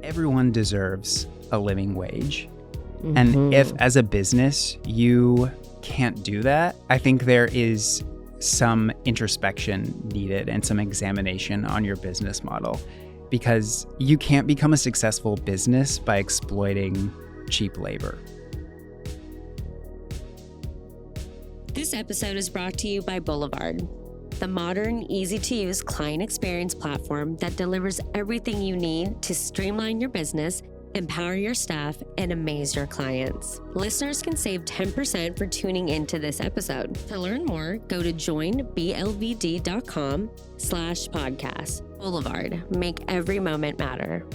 everyone deserves a living wage. And if as a business you can't do that, I think there is some introspection needed and some examination on your business model, because you can't become a successful business by exploiting cheap labor. This episode is brought to you by Boulevard, the modern, easy-to-use client experience platform that delivers everything you need to streamline your business, empower your staff, and amaze your clients. Listeners can save 10% for tuning into this episode. To learn more, go to joinblvd.com/podcast. Boulevard, make every moment matter.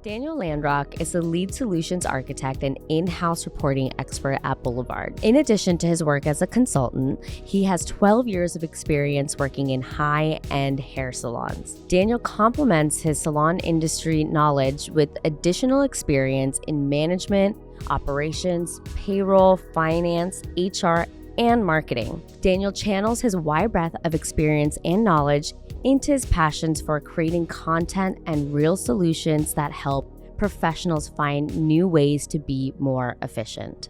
Daniel Landroche is the lead solutions architect and in-house reporting expert at Boulevard. In addition to his work as a consultant, he has 12 years of experience working in high-end hair salons. Daniel complements his salon industry knowledge with additional experience in management, operations, payroll, finance, HR, and marketing. Daniel channels his wide breadth of experience and knowledge into his passions for creating content and real solutions that help professionals find new ways to be more efficient.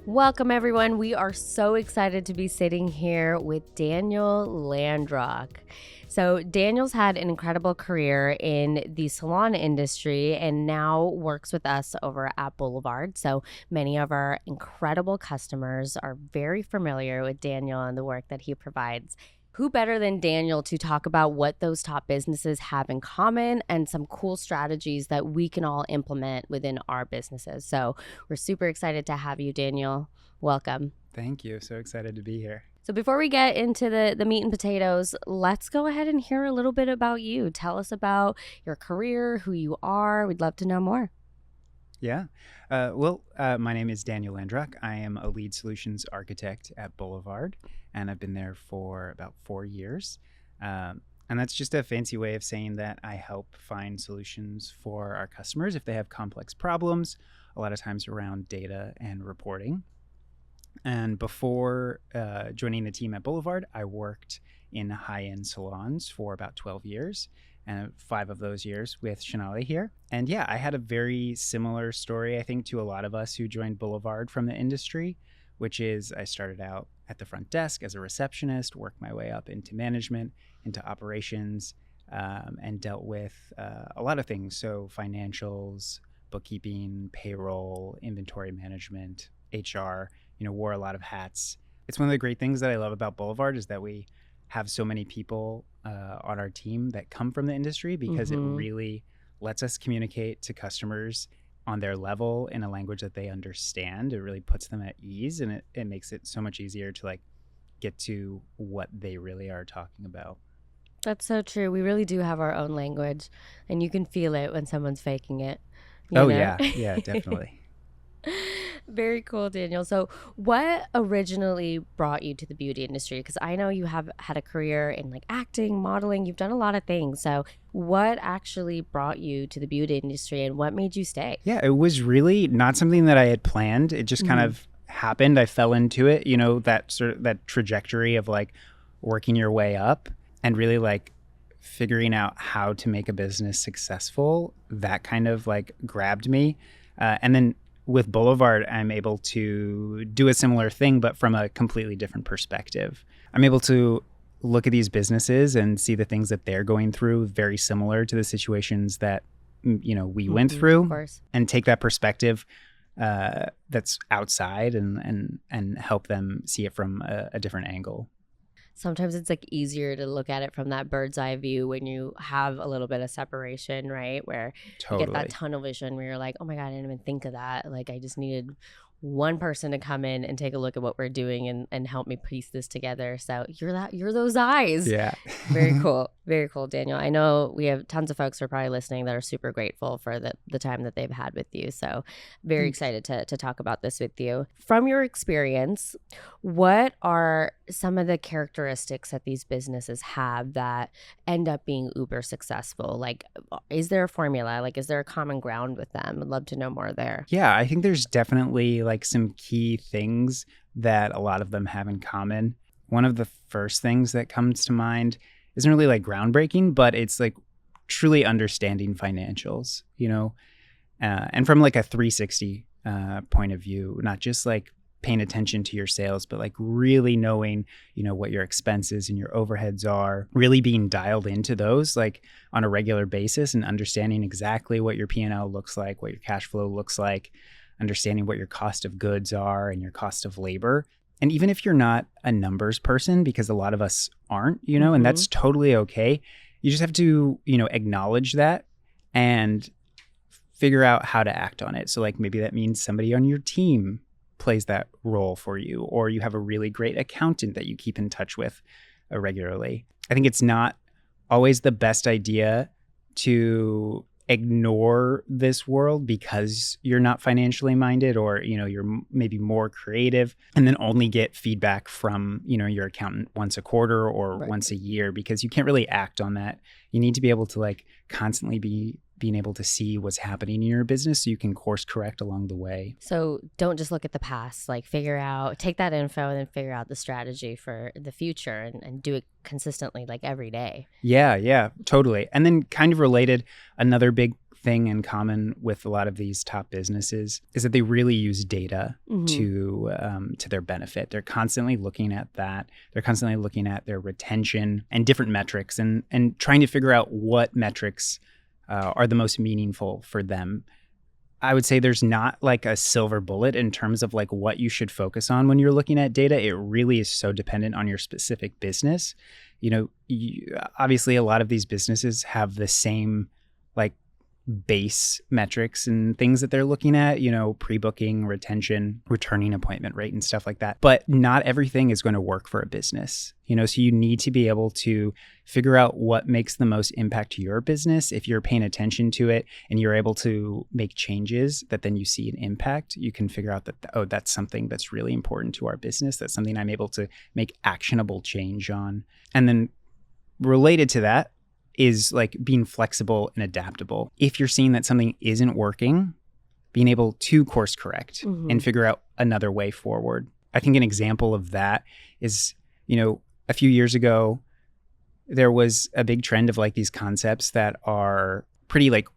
Welcome, everyone. We are so excited to be sitting here with Daniel Landroche. So Daniel's had an incredible career in the salon industry and now works with us over at Boulevard. So many of our incredible customers are very familiar with Daniel and the work that he provides. Who better than Daniel to talk about what those top businesses have in common and some cool strategies that we can all implement within our businesses. So we're super excited to have you, Daniel. Welcome. Thank you. So excited to be here. So before we get into the meat and potatoes, let's go ahead and hear a little bit about you. Tell us about your career, who you are. We'd love to know more. Yeah. My name is Daniel Landroche. I am a lead solutions architect at Boulevard, and I've been there for about 4 years. And that's just a fancy way of saying that I help find solutions for our customers if they have complex problems, a lot of times around data and reporting. And before joining the team at Boulevard, I worked in high-end salons for about 12 years, and 5 of those years with Chanale here. And yeah, I had a very similar story, I think, to a lot of us who joined Boulevard from the industry, which is I started out at the front desk as a receptionist, worked my way up into management, into operations, and dealt with a lot of things. So financials, bookkeeping, payroll, inventory management, HR, wore a lot of hats. It's one of the great things that I love about Boulevard is that we have so many people on our team that come from the industry, because it really lets us communicate to customers on their level in a language that they understand. It really puts them at ease, and it makes it so much easier to get to what they really are talking about. That's so true. We really do have our own language, and you can feel it when someone's faking it. Yeah, definitely. Very cool, Daniel. So what originally brought you to the beauty industry? Because I know you have had a career in acting, modeling. You've done a lot of things. So what actually brought you to the beauty industry and what made you stay? Yeah, it was really not something that I had planned. It just kind of happened. I fell into it, that trajectory of working your way up and really figuring out how to make a business successful. That kind of grabbed me. And then with Boulevard, I'm able to do a similar thing, but from a completely different perspective. I'm able to look at these businesses and see the things that they're going through, very similar to the situations that, we went through, and take that perspective that's outside and help them see it from a different angle. Sometimes it's easier to look at it from that bird's eye view when you have a little bit of separation, right? Where you get that tunnel vision where you're like, oh my God, I didn't even think of that. I just needed one person to come in and take a look at what we're doing and help me piece this together. So you're those eyes. Yeah. Very cool. Very cool, Daniel. I know we have tons of folks who are probably listening that are super grateful for the time that they've had with you. So very excited to talk about this with you. From your experience, what are some of the characteristics that these businesses have that end up being uber successful? Is there a formula? Is there a common ground with them? I'd love to know more there. Yeah, I think there's definitely some key things that a lot of them have in common. one of the first things that comes to mind isn't really like groundbreaking, but it's like truly understanding financials, and from like a 360 point of view, not just like paying attention to your sales, but like really knowing, what your expenses and your overheads are, really being dialed into those like on a regular basis and understanding exactly what your P&L looks like, what your cash flow looks like, understanding what your cost of goods are and your cost of labor. And even if you're not a numbers person, because a lot of us aren't, and that's totally okay. You just have to, acknowledge that and figure out how to act on it. So like maybe that means somebody on your team plays that role for you, or you have a really great accountant that you keep in touch with regularly. I think it's not always the best idea to ignore this world because you're not financially minded, or you're maybe more creative, and then only get feedback from your accountant once a quarter or once a year, because you can't really act on that. You need to be able to like constantly being able to see what's happening in your business so you can course correct along the way. So don't just look at the past, like take that info and then figure out the strategy for the future and do it consistently, like every day. Yeah, totally. And then kind of related, another big thing in common with a lot of these top businesses is that they really use data to their benefit. They're constantly looking at that. They're constantly looking at their retention and different metrics and trying to figure out what metrics are the most meaningful for them. I would say there's not like a silver bullet in terms of like what you should focus on when you're looking at data. It really is so dependent on your specific business. Obviously a lot of these businesses have the same like base metrics and things that they're looking at, pre-booking, retention, returning appointment rate and stuff like that. But not everything is going to work for a business, so you need to be able to figure out what makes the most impact to your business. If you're paying attention to it and you're able to make changes that then you see an impact, you can figure out that, that's something that's really important to our business. That's something I'm able to make actionable change on. And then related to that is like being flexible and adaptable. If you're seeing that something isn't working, being able to course correct and figure out another way forward. I think an example of that is, a few years ago, there was a big trend of like these concepts that are pretty like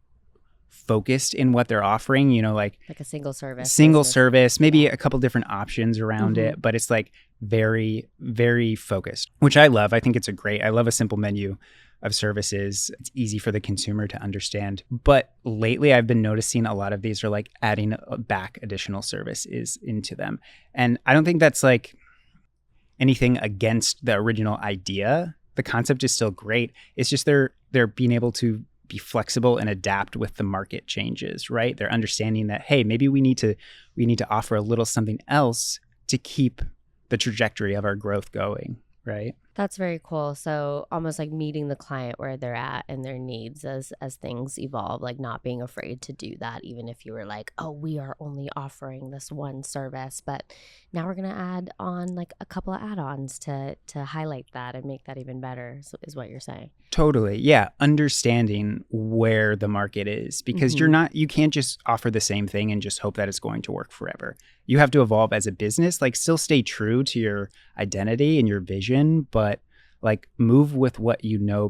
focused in what they're offering, like a single service, maybe a couple different options around it, but it's like very, very focused, which I love. I think I love a simple menu of services. It's easy for the consumer to understand. But lately I've been noticing a lot of these are like adding back additional services into them. And I don't think that's like anything against the original idea. The concept is still great. It's just they're being able to be flexible and adapt with the market changes, right? They're understanding that, hey, maybe we need to offer a little something else to keep the trajectory of our growth going, right? That's very cool. So almost like meeting the client where they're at and their needs as things evolve, like not being afraid to do that, even if you were like, oh, we are only offering this one service, but now we're going to add on like a couple of add-ons to highlight that and make that even better, is what you're saying. Totally. Yeah. Understanding where the market is, because you can't just offer the same thing and just hope that it's going to work forever. You have to evolve as a business, like still stay true to your identity and your vision, but like move with what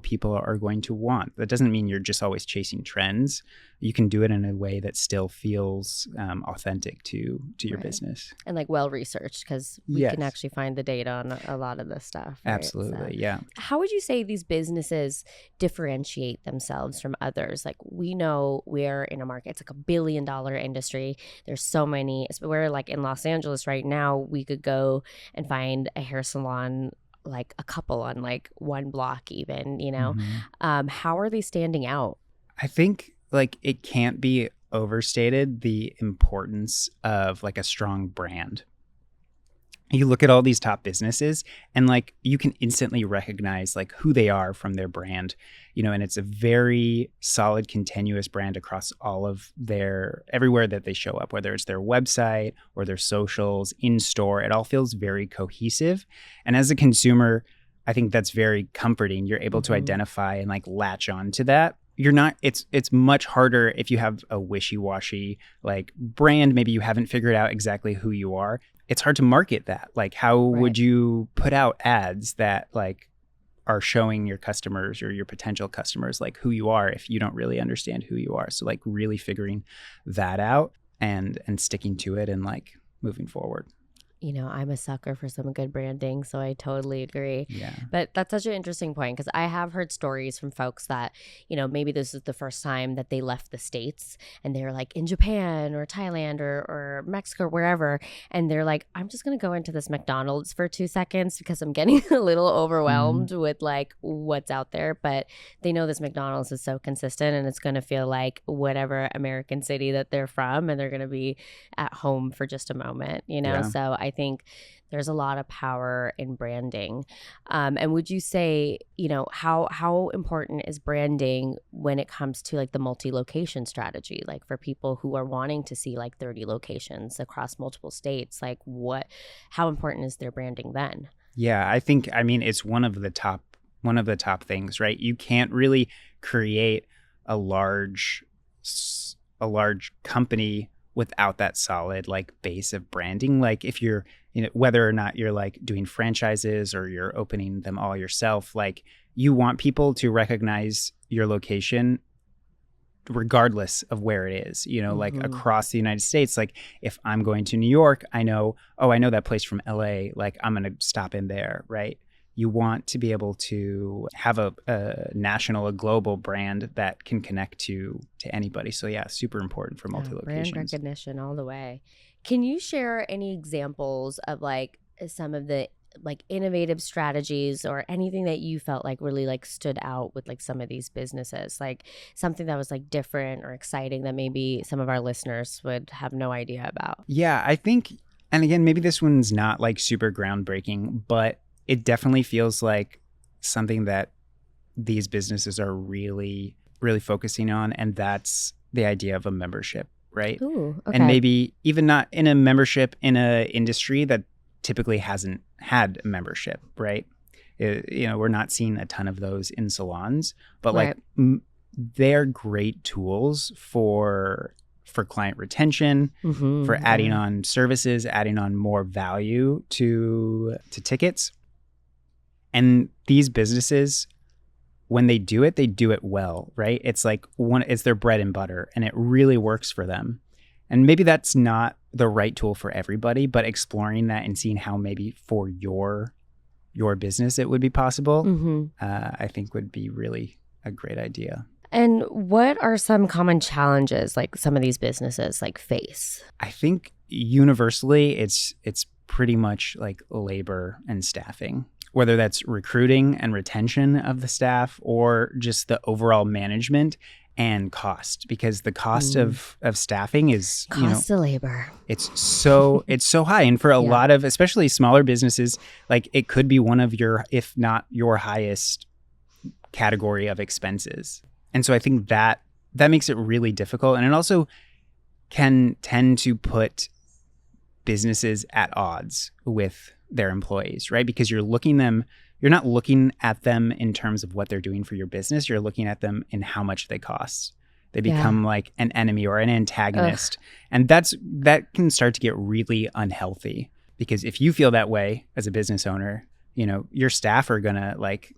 people are going to want. That doesn't mean you're just always chasing trends. You can do it in a way that still feels authentic to your business. And like well-researched, because we can actually find the data on a lot of this stuff. Right? Absolutely, so, yeah. How would you say these businesses differentiate themselves from others? Like we know we're in a market, it's like $1 billion industry. There's so many, we're like in Los Angeles right now, we could go and find a hair salon, like a couple on like one block even, how are they standing out? I think like it can't be overstated the importance of like a strong brand. You look at all these top businesses and like you can instantly recognize like who they are from their brand, and it's a very solid continuous brand across all of everywhere that they show up, whether it's their website or their socials, in store, it all feels very cohesive. And as a consumer, I think that's very comforting. You're able to identify and like latch on to that. It's much harder if you have a wishy-washy like brand. Maybe you haven't figured out exactly who you are. it's hard to market that. Like, how Right. would you put out ads that like are showing your customers or your potential customers like who you are if you don't really understand who you are? So like really figuring that out and sticking to it and like moving forward. I'm a sucker for some good branding, so I totally agree. Yeah. But that's such an interesting point because I have heard stories from folks that, maybe this is the first time that they left the States and they're like in Japan or Thailand or Mexico, wherever. And they're like, I'm just going to go into this McDonald's for 2 seconds because I'm getting a little overwhelmed with like what's out there. But they know this McDonald's is so consistent and it's going to feel like whatever American city that they're from, and they're going to be at home for just a moment, Yeah. So I think there's a lot of power in branding. And would you say, how important is branding when it comes to like the multi-location strategy, like for people who are wanting to see like 30 locations across multiple states? Like how important is their branding then? Yeah, I mean, it's one of the top things, right? You can't really create a large company without that solid like base of branding. Like if you're, whether or not you're like doing franchises or you're opening them all yourself, like you want people to recognize your location regardless of where it is, like across the United States. Like if I'm going to New York, I know that place from LA, like I'm going to stop in there, right? You want to be able to have a national, a global brand that can connect to anybody. So yeah, super important for multi-locations. Brand recognition all the way. Can you share any examples of like some of the like innovative strategies or anything that you felt like really like stood out with like some of these businesses, like something that was like different or exciting that maybe some of our listeners would have no idea about? Yeah, I think, and again, maybe this one's not like super groundbreaking, but it definitely feels like something that these businesses are really, really focusing on. And that's the idea of a membership, right? Ooh, okay. And maybe even not in a membership in an industry that typically hasn't had a membership, right? We're not seeing a ton of those in salons, but like they're great tools for client retention, for adding on services, adding on more value to tickets. And these businesses, when they do it well, right? It's like it's their bread and butter and it really works for them. And maybe that's not the right tool for everybody, but exploring that and seeing how maybe for your business it would be possible, I think would be really a great idea. And what are some common challenges like some of these businesses like face? I think universally it's pretty much like labor and staffing, whether that's recruiting and retention of the staff or just the overall management and cost, because the cost of staffing is cost of labor. It's so high. And for a lot of, especially smaller businesses, like it could be one of your, if not your highest category of expenses. And so I think that makes it really difficult. And it also can tend to put businesses at odds with their employees, right? Because you're not looking at them in terms of what they're doing for your business. You're looking at them in how much they cost. They become like an enemy or an antagonist. And that can start to get really unhealthy, because if you feel that way as a business owner, your staff are going to like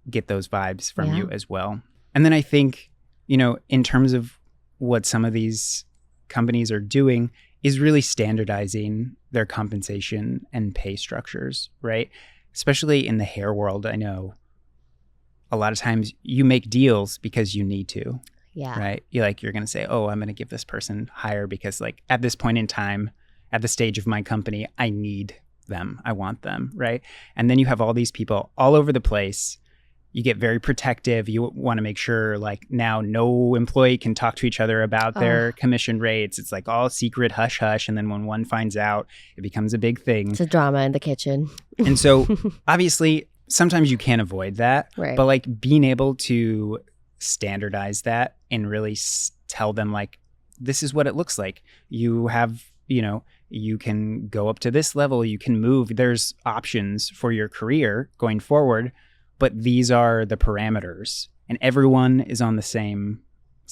get those vibes from you as well. And then I think, in terms of what some of these companies are doing is really standardizing their compensation and pay structures, right? Especially in the hair world, I know a lot of times you make deals because you need to, right? You're going to say, oh, I'm going to give this person higher because like at this point in time, at the stage of my company, I need them. I want them, right? And then you have all these people all over the place. You get very protective. You want to make sure like now no employee can talk to each other about their commission rates. It's like all secret hush hush. And then when one finds out, it becomes a big thing. It's a drama in the kitchen. And so obviously sometimes you can't avoid that, right? But like being able to standardize that and really tell them like, this is what it looks like. You have, you can go up to this level, you can move. There's options for your career going forward. But these are the parameters, and everyone is on the same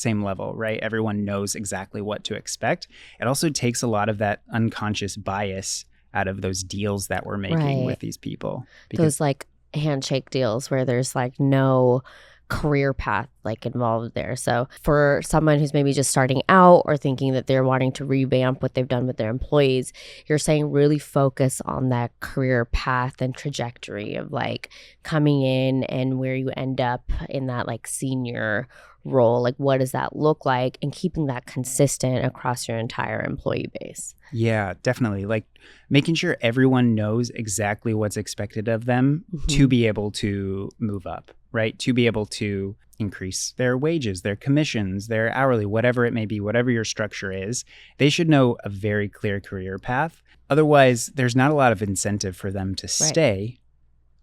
level, right? Everyone knows exactly what to expect. It also takes a lot of that unconscious bias out of those deals that we're making Right. with these people. Those like handshake deals where there's like no career path like involved there. So for someone who's maybe just starting out or thinking that they're wanting to revamp what they've done with their employees, you're saying really focus on that career path and trajectory of like coming in and where you end up in that like senior role. Like what does that look like, and keeping that consistent across your entire employee base. Yeah, definitely. Like making sure everyone knows exactly what's expected of them to be able to move up, right? To be able to increase their wages, their commissions, their hourly, whatever it may be, whatever your structure is. They should know a very clear career path. Otherwise, there's not a lot of incentive for them to stay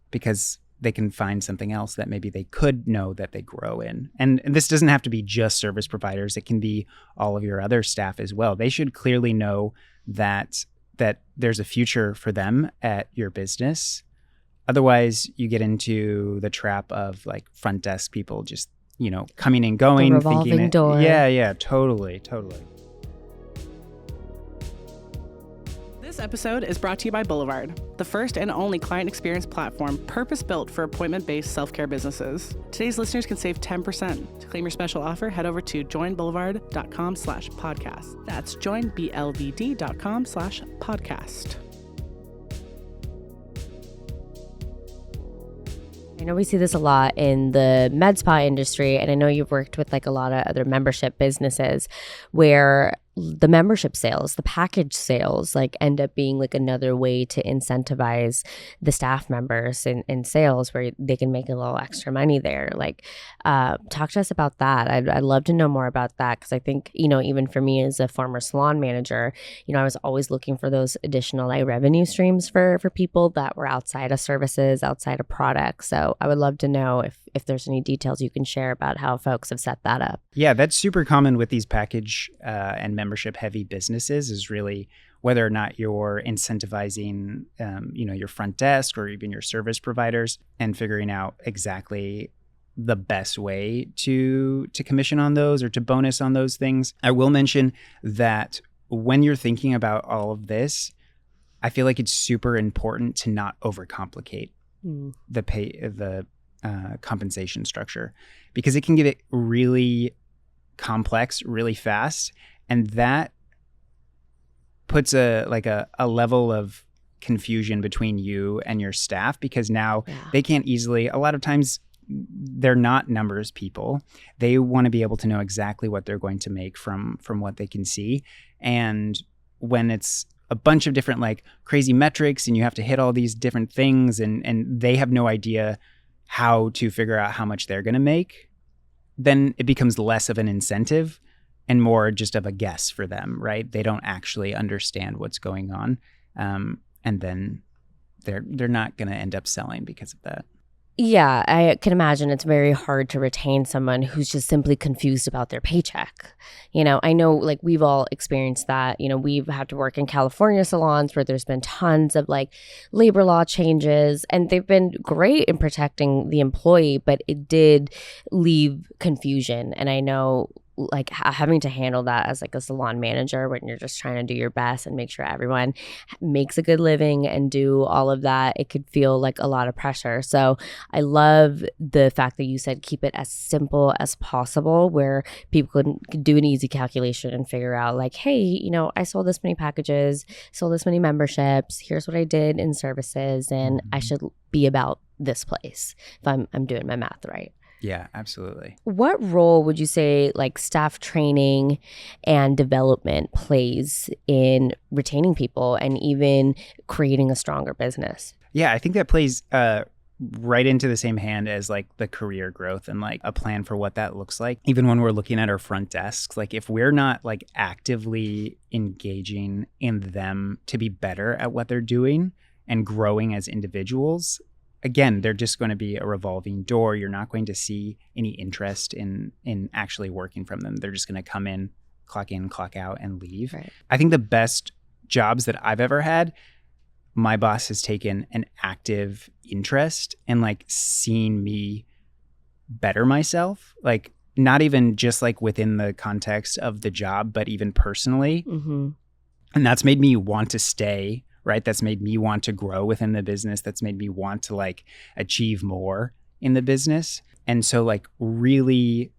because they can find something else that maybe they could know that they grow in. And this doesn't have to be just service providers. It can be all of your other staff as well. They should clearly know that there's a future for them at your business. Otherwise, you get into the trap of like front desk people just, coming and going. The revolving door. Yeah, totally. This episode is brought to you by Boulevard, the first and only client experience platform purpose-built for appointment-based self-care businesses. Today's listeners can save 10%. To claim your special offer, head over to joinboulevard.com/podcast. That's joinblvd.com/podcast. I know we see this a lot in the med spa industry, and I know you've worked with like a lot of other membership businesses where the membership sales, the package sales, like end up being like another way to incentivize the staff members in sales where they can make a little extra money there. Like, talk to us about that. I'd love to know more about that because I think, even for me as a former salon manager, I was always looking for those additional like revenue streams for people that were outside of services, outside of products. So I would love to know if there's any details you can share about how folks have set that up. Yeah, that's super common with these package and membership heavy businesses is really whether or not you're incentivizing, your front desk or even your service providers and figuring out exactly the best way to commission on those or to bonus on those things. I will mention that when you're thinking about all of this, I feel like it's super important to not overcomplicate the compensation structure because it can get really complex really fast, and that puts a level of confusion between you and your staff because now they can't easily, a lot of times they're not numbers people. They want to be able to know exactly what they're going to make from what they can see. And when it's a bunch of different like crazy metrics and you have to hit all these different things and they have no idea how to figure out how much they're going to make, then it becomes less of an incentive and more just of a guess for them, right? They don't actually understand what's going on. And then they're not going to end up selling because of that. Yeah, I can imagine it's very hard to retain someone who's just simply confused about their paycheck. I know like we've all experienced that. We've had to work in California salons where there's been tons of like labor law changes and they've been great in protecting the employee, but it did leave confusion. And I know like having to handle that as like a salon manager when you're just trying to do your best and make sure everyone makes a good living and do all of that, it could feel like a lot of pressure. So I love the fact that you said keep it as simple as possible where people could do an easy calculation and figure out like, hey, I sold this many packages, sold this many memberships, here's what I did in services, and I should be about this place if I'm doing my math right. Yeah, absolutely. What role would you say like staff training and development plays in retaining people and even creating a stronger business? Yeah, I think that plays right into the same hand as like the career growth and like a plan for what that looks like. Even when we're looking at our front desks, like if we're not like actively engaging in them to be better at what they're doing and growing as individuals, again, they're just going to be a revolving door. You're not going to see any interest in actually working from them. They're just going to come in, clock out, and leave. Right. I think the best jobs that I've ever had, my boss has taken an active interest in like seeing me better myself. Like not even just like within the context of the job, but even personally. Mm-hmm. And that's made me want to stay, right? That's made me want to grow within the business. That's made me want to like achieve more in the business. And so like really,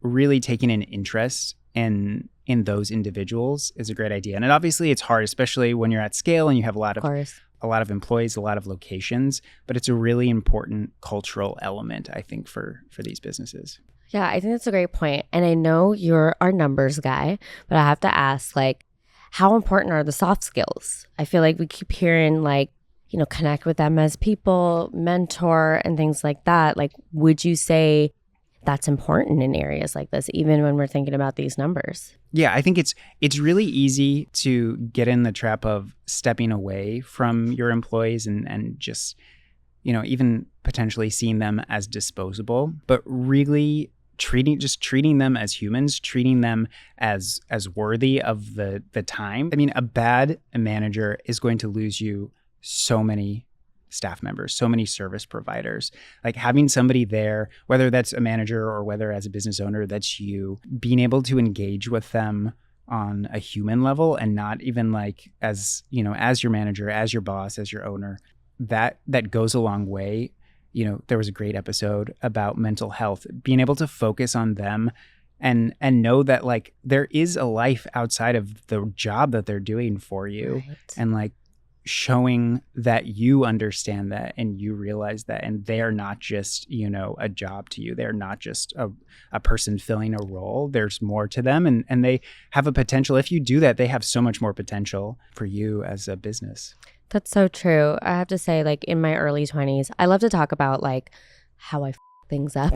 really taking an interest in those individuals is a great idea. And obviously it's hard, especially when you're at scale and you have a lot of employees, a lot of locations, but it's a really important cultural element, I think, for these businesses. Yeah, I think that's a great point. And I know you're our numbers guy, but I have to ask, like, how important are the soft skills? I feel like we keep hearing like, connect with them as people, mentor, and things like that. Like, would you say that's important in areas like this, even when we're thinking about these numbers? Yeah, I think it's really easy to get in the trap of stepping away from your employees and just, even potentially seeing them as disposable, but really treating them as humans, treating them as worthy of the time. I mean, a bad manager is going to lose you so many staff members, so many service providers. Like having somebody there, whether that's a manager or whether as a business owner, that's you, being able to engage with them on a human level and not even like as your manager, as your boss, as your owner, that goes a long way. There was a great episode about mental health, being able to focus on them and know that like there is a life outside of the job that they're doing for you. Right. And like showing that you understand that and you realize that, and they're not just, a job to you. They're not just a person filling a role. There's more to them and they have a potential. If you do that, they have so much more potential for you as a business. That's so true. I have to say, like in my early 20s, I love to talk about like how I things up.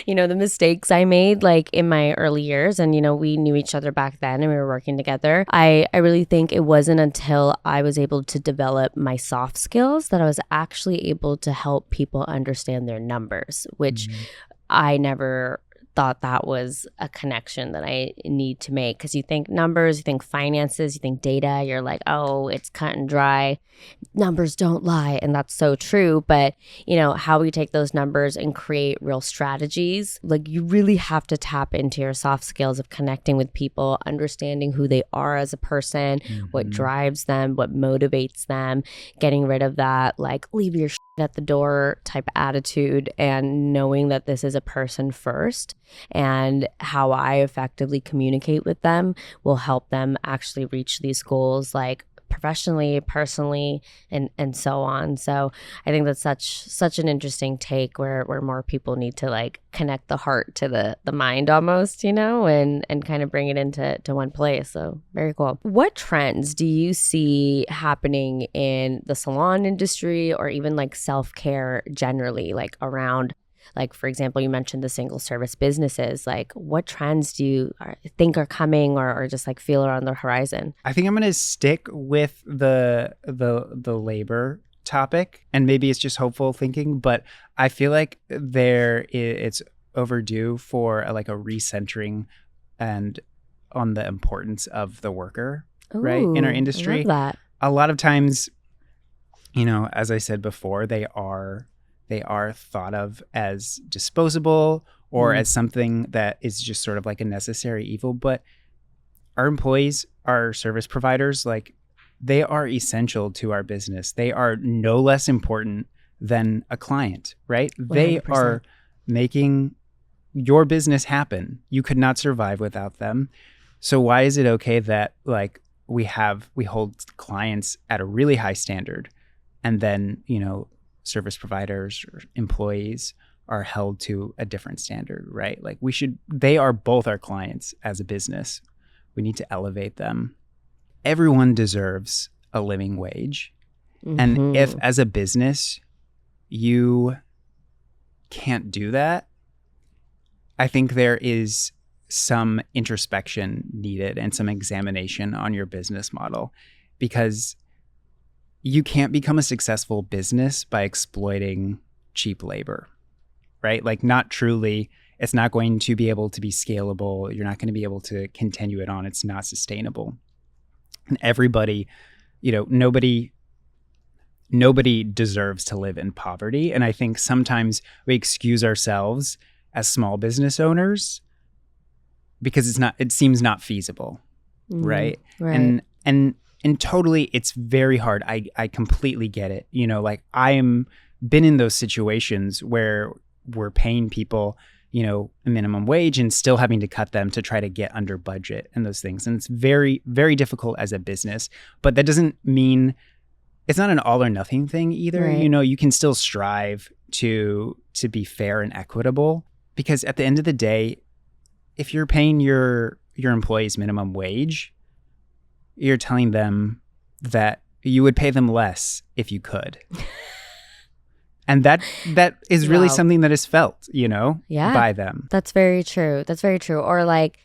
The mistakes I made like in my early years, and we knew each other back then and we were working together. I really think it wasn't until I was able to develop my soft skills that I was actually able to help people understand their numbers, which I never thought that was a connection that I need to make, because you think numbers, you think finances, you think data, you're like, oh, it's cut and dry. Numbers don't lie. And that's so true. But, how we take those numbers and create real strategies, like you really have to tap into your soft skills of connecting with people, understanding who they are as a person, what drives them, what motivates them, getting rid of that, like leave your shit at the door type attitude, and knowing that this is a person first, and how I effectively communicate with them will help them actually reach these goals, like professionally, personally, and so on. So I think that's such an interesting take where more people need to like connect the heart to the mind almost, and kind of bring it into one place. So very cool. What trends do you see happening in the salon industry, or even like self-care generally, like around, like, for example, you mentioned the single service businesses. Like, what trends do you think are coming, or just like feel around the horizon? I think I'm going to stick with the labor topic, and maybe it's just hopeful thinking, but I feel like it's overdue for a recentering and on the importance of the worker, right, in our industry. I love that. A lot of times, as I said before, they are thought of as disposable or as something that is just sort of like a necessary evil. But our employees, our service providers, like they are essential to our business. They are no less important than a client, right? 100%. They are making your business happen. You could not survive without them. So why is it okay that like we hold clients at a really high standard, and then, service providers or employees are held to a different standard, right? Like they are both our clients as a business. We need to elevate them. Everyone deserves a living wage. And if as a business you can't do that, I think there is some introspection needed and some examination on your business model, because you can't become a successful business by exploiting cheap labor, right? Like not truly. It's not going to be able to be scalable. You're not going to be able to continue it on. It's not sustainable. And everybody, nobody deserves to live in poverty. And I think sometimes we excuse ourselves as small business owners because it seems not feasible, right? Right. And And totally, it's very hard. I completely get it. Like been in those situations where we're paying people, a minimum wage and still having to cut them to try to get under budget and those things. And it's very, very difficult as a business, but that doesn't mean it's not an all or nothing thing either. Right. You can still strive to be fair and equitable, because at the end of the day, if you're paying your employees minimum wage, you're telling them that you would pay them less if you could. And that is really something that is felt, by them. That's very true. That's very true. Or like,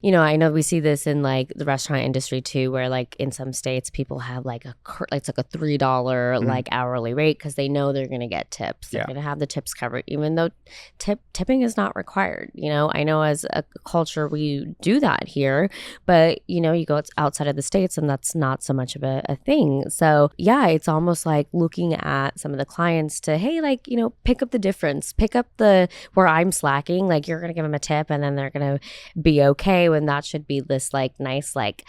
I know we see this in like the restaurant industry too, where like in some states people have like it's like a $3 like hourly rate because they know they're going to get tips. They're going to have the tips covered, even though tipping is not required. I know as a culture we do that here, but you go outside of the states and that's not so much of a thing. So yeah, it's almost like looking at some of the clients to, hey, like, pick up the difference, pick up where I'm slacking, like you're going to give them a tip and then they're going to be okay. And that should be this like nice, like,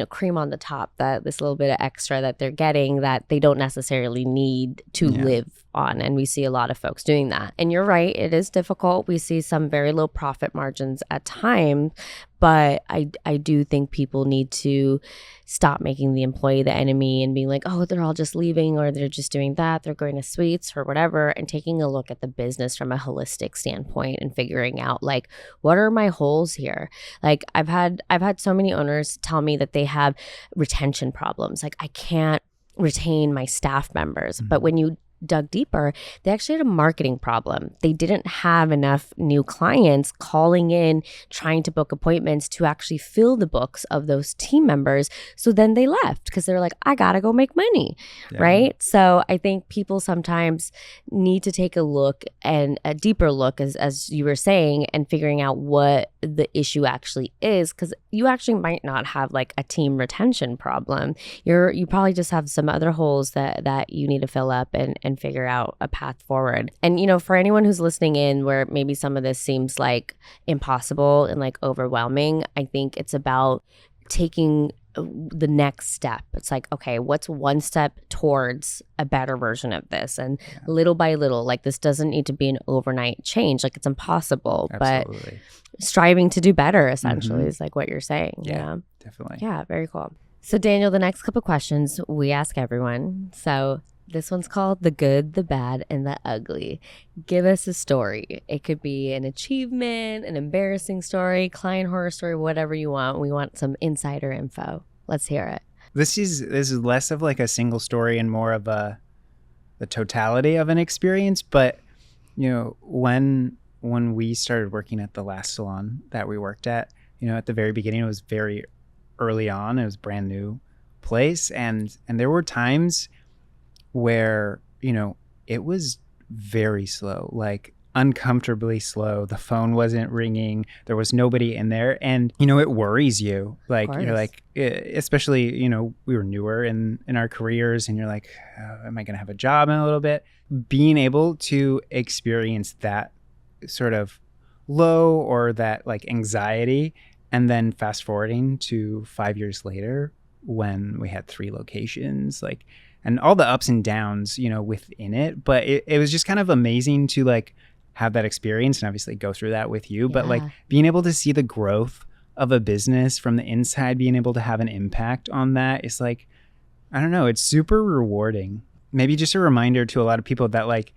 cream on the top, that this little bit of extra that they're getting that they don't necessarily need to live on. And we see a lot of folks doing that. And you're right, it is difficult. We see some very low profit margins at times, but I do think people need to stop making the employee the enemy and being like, oh, they're all just leaving or they're just doing that, they're going to suites or whatever, and taking a look at the business from a holistic standpoint and figuring out like, what are my holes here? Like I've had so many owners tell me that they have retention problems. Like I can't retain my staff members. But when you dug deeper, they actually had a marketing problem. They didn't have enough new clients calling in, trying to book appointments to actually fill the books of those team members. So then they left because they're like, I gotta go make money, right? So I think people sometimes need to take a look, and a deeper look, as you were saying, and figuring out what the issue actually is, because you actually might not have like a team retention problem. You probably just have some other holes that you need to fill up and figure out a path forward. And for anyone who's listening in where maybe some of this seems like impossible and like overwhelming, I think it's about taking the next step. It's like, okay, what's one step towards a better version of this? And little by little, like this doesn't need to be an overnight change. Like it's impossible, Absolutely. But striving to do better essentially is like what you're saying. Yeah, definitely. Yeah, very cool. So Daniel, the next couple questions we ask everyone. So this one's called The Good, the Bad, and the Ugly. Give us a story. It could be an achievement, an embarrassing story, client horror story, whatever you want. We want some insider info. Let's hear it. This is less of like a single story and more of the totality of an experience. But when we started working at the last salon that we worked at, at the very beginning, it was very early on. It was a brand new place, and there were times where, it was very slow, like uncomfortably slow. The phone wasn't ringing. There was nobody in there. And, it worries you. Like, you're like, especially, we were newer in our careers, and you're like, am I going to have a job in a little bit? Being able to experience that sort of low or that like anxiety, and then fast forwarding to 5 years later when we had 3 locations, like, and all the ups and downs, within it. But it was just kind of amazing to like have that experience and obviously go through that with you. But like being able to see the growth of a business from the inside, being able to have an impact on that is like, I don't know, it's super rewarding. Maybe just a reminder to a lot of people that like,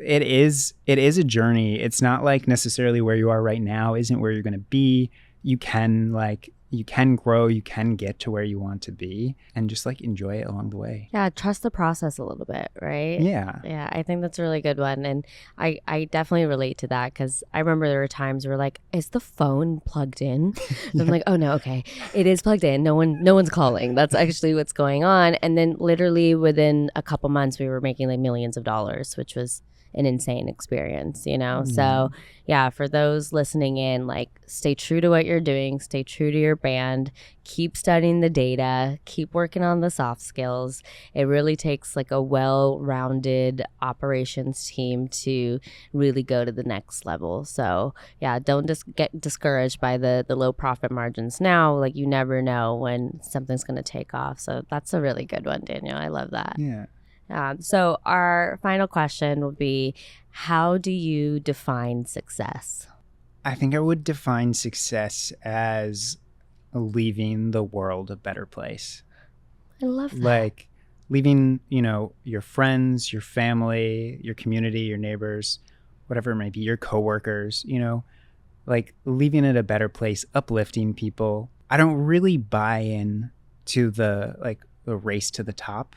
it is a journey. It's not like necessarily where you are right now isn't where you're going to be. You can grow, you can get to where you want to be, and just like enjoy it along the way. Yeah, trust the process a little bit, right? Yeah, I think that's a really good one. And I definitely relate to that, because I remember there were times where like, is the phone plugged in? And I'm like, oh no, okay, it is plugged in. No one's calling. That's actually what's going on. And then literally within a couple months, we were making like millions of dollars, which was an insane experience, you know? So yeah, for those listening in, like, stay true to what you're doing, stay true to your brand, keep studying the data, keep working on the soft skills. It really takes like a well-rounded operations team to really go to the next level. So yeah, don't just get discouraged by the low profit margins now. Like, you never know when something's going to take off. So that's a really good one, Daniel. I love that. Yeah. So our final question will be, how do you define success? I think I would define success as leaving the world a better place. I love that. Like leaving, your friends, your family, your community, your neighbors, whatever it may be, your coworkers, like leaving it a better place, uplifting people. I don't really buy in to the race to the top.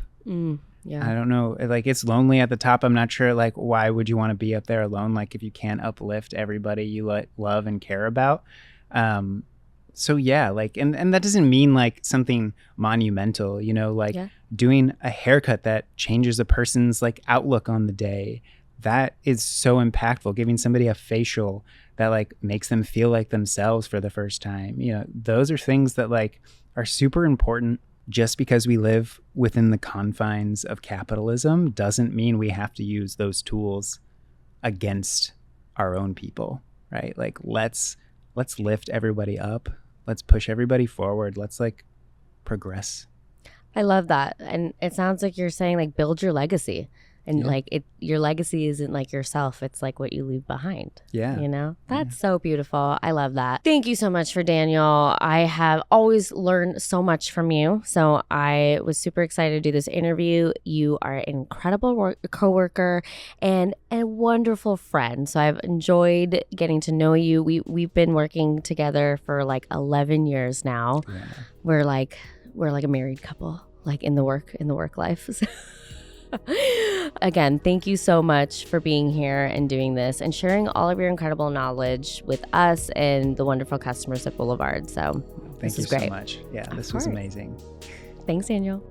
Yeah. I don't know. Like, it's lonely at the top. I'm not sure, like, why would you want to be up there alone? Like, if you can't uplift everybody you love and care about. So yeah, like, and that doesn't mean like something monumental, doing a haircut that changes a person's like outlook on the day. That is so impactful. Giving somebody a facial that like makes them feel like themselves for the first time. Those are things that like are super important. Just because we live within the confines of capitalism doesn't mean we have to use those tools against our own people, right? Like, let's lift everybody up. Let's push everybody forward. Let's like progress. I love that. And it sounds like you're saying like build your legacy. And your legacy isn't like yourself. It's like what you leave behind. Yeah. That's so beautiful. I love that. Thank you so much for Daniel. I have always learned so much from you. So I was super excited to do this interview. You are an incredible coworker and a wonderful friend. So I've enjoyed getting to know you. We've been working together for like 11 years now. Yeah. We're like a married couple, like in the work life. Again, thank you so much for being here and doing this and sharing all of your incredible knowledge with us and the wonderful customers at Boulevard. So thank you so much. Yeah, this was amazing. Thanks, Daniel.